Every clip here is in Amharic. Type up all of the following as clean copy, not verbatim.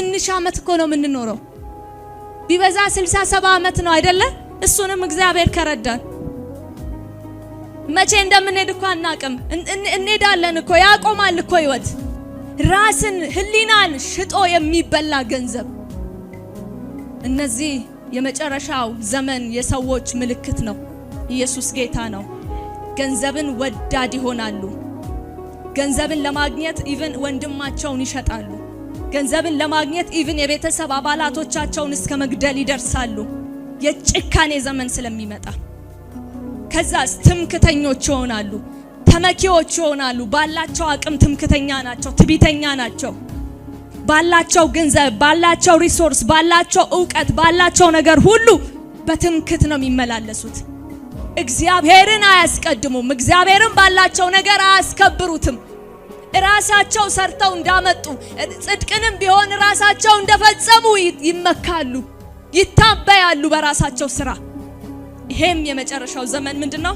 ትንሽ አመት እኮ ነው የምንኖረው። ቢበዛ 67 አመት ነው አይደለ? እሱንም እግዚአብሔር ከረዳን መቼ እንደምንሄድ እኮ አናቅም። እንሄዳለን እኮ ያቆማል እኮ ህይወት። ራስን ህሊናን ሽጦ የሚበላ ገንዘብ። እነዚህ የመጨረሻው ዘመን የሰዎች ምልክት ነው። ኢየሱስ ጌታ ነው። ገንዘብን ወዳድ ይሆናሉ። ገንዘብን ለማግኘት ኢቭን ወንድማቸውን ይሸጣሉ። ገንዘብን ለማግኘት ኢቭን የቤተሰብ አባላቶቻቸውን እስከ መግደል ይደርሳሉ። የጭካኔ ዘመን ስለሚመጣ ከዛስ ትምክተኞች ይሆናሉ። ተመኪዎች ይሆናሉ። ባላቸው አቅም ትምክተኛ ናቸው፣ ትዕቢተኛ ናቸው። ባላቸው ገንዘብ፣ ባላቸው ሪሶርስ፣ ባላቸው ዕውቀት፣ ባላቸው ነገር ሁሉ በትምክት ነው የሚመላለሱት። እግዚአብሔርን አያስቀድሙም። እግዚአብሔርን ባላቸው ነገር አያስከብሩትም። ራሳቸው ሰርተው እንዳመጡ ጽድቅንም ቢሆን ራሳቸው እንደፈጸሙ ይመካሉ፣ ይታበያሉ በራሳቸው ስራ። ይሄም የመጨረሻው ዘመን ምንድነው?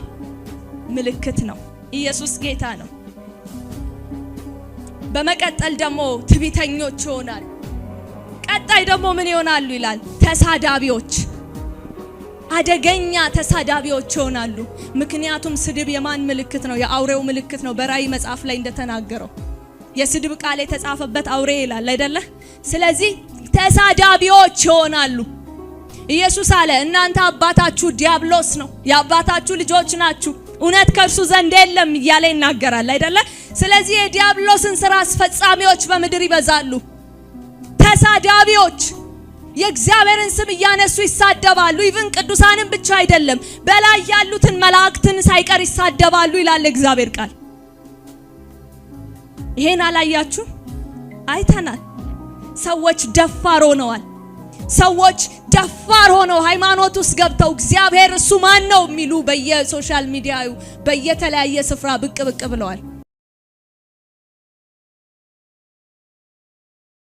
ምልክት ነው። ኢየሱስ ጌታ ነው። በመቀጠል ደግሞ ትዕቢተኞች ይሆናሉ። ቀጣይ ደግሞ ምን ይሆናሉ ይላል? ተሳዳቢዎች፣ አደገኛ ተሳዳቢዎች ይሆናሉ። ምክንያቱም ስድብ የማን ምልክት ነው? የአውሬው ምልክት ነው። በራእይ መጽሐፍ ላይ እንደተናገረው የስድብ ቃል የተጻፈበት አውሬ ይላል አይደለ? ስለዚህ ተሳዳቢዎች ይሆናሉ። ኢየሱስ አለ እናንተ አባታችሁ ዲያብሎስ ነው፣ የአባታችሁ ልጆች ናችሁ፣ እውነት ከእርሱ ዘንድ የለም እያለ ይናገራል አይደለ? ስለዚህ የዲያብሎስን ስራ አስፈጻሚዎች በምድር ይበዛሉ። ተሳዳቢዎች የእግዚአብሔርን ስም እያነሱ ይሳደባሉ። ኢቭን ቅዱሳንን ብቻ አይደለም በላይ ያሉትን መላእክትን ሳይቀር ይሳደባሉ ይላል እግዚአብሔር ቃል። ይሄን አላያችሁ? አይተናል። ሰዎች ደፋር ሆነዋል። ሰዎች ደፋር ሆነው ሃይማኖት ውስጥ ገብተው እግዚአብሔር እሱ ማን ነው የሚሉ በየሶሻል ሚዲያው በየተለያየ ስፍራ ብቅ ብለዋል።